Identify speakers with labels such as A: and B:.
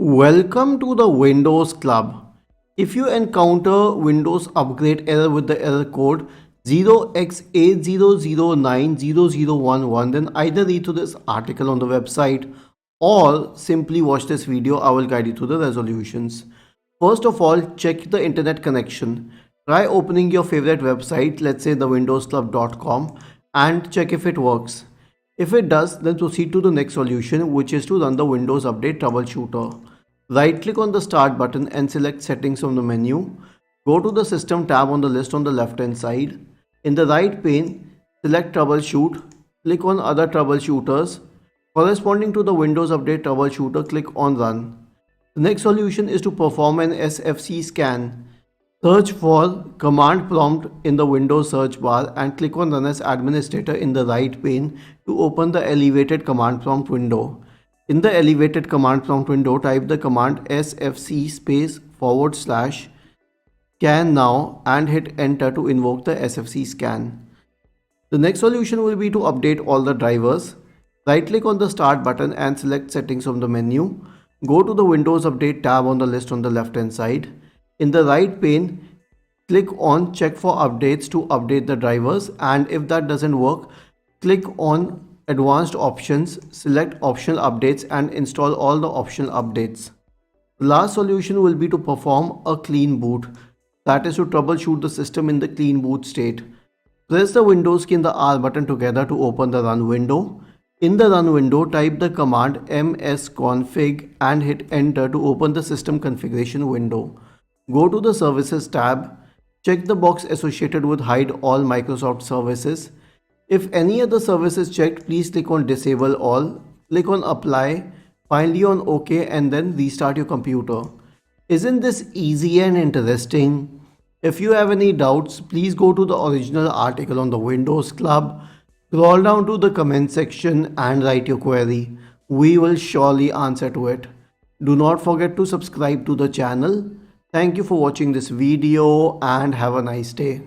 A: Welcome to the Windows Club. If you encounter Windows upgrade error with the error code 0x80090011, then either read through this article on the website or simply watch this video. I will guide you through the resolutions. First of all, check the internet connection. Try opening your favorite website, let's say the windowsclub.com, and check if it works. If it does, then proceed to the next solution, which is to run the Windows Update Troubleshooter. Right click on the Start button and select Settings from the menu. Go to the System tab on the list on the left hand side. In the right pane, select Troubleshoot. Click on Other Troubleshooters. Corresponding to the Windows Update Troubleshooter, click on Run. The next solution is to perform an SFC scan. Search for command prompt in the Windows search bar and click on Run as Administrator in the right pane to open the elevated command prompt window. In the elevated command prompt window, type the command SFC /scan now and hit enter to invoke the SFC scan. The next solution will be to update all the drivers. Right click on the Start button and select Settings from the menu. Go to the Windows Update tab on the list on the left hand side. In the right pane, click on Check for Updates to update the drivers, and if that doesn't work, click on Advanced Options, select Optional Updates and install all the optional updates. The last solution will be to perform a clean boot, that is to troubleshoot the system in the clean boot state. Press the Windows key and the R button together to open the Run window. In the Run window, type the command msconfig and hit enter to open the system configuration window. Go to the Services tab, check the box associated with Hide All Microsoft Services. If any other service is checked, please click on Disable All, click on Apply, finally on OK, and then restart your computer. Isn't this easy and interesting? If you have any doubts, please go to the original article on the Windows Club, scroll down to the comment section and write your query. We will surely answer to it. Do not forget to subscribe to the channel. Thank you for watching this video and have a nice day.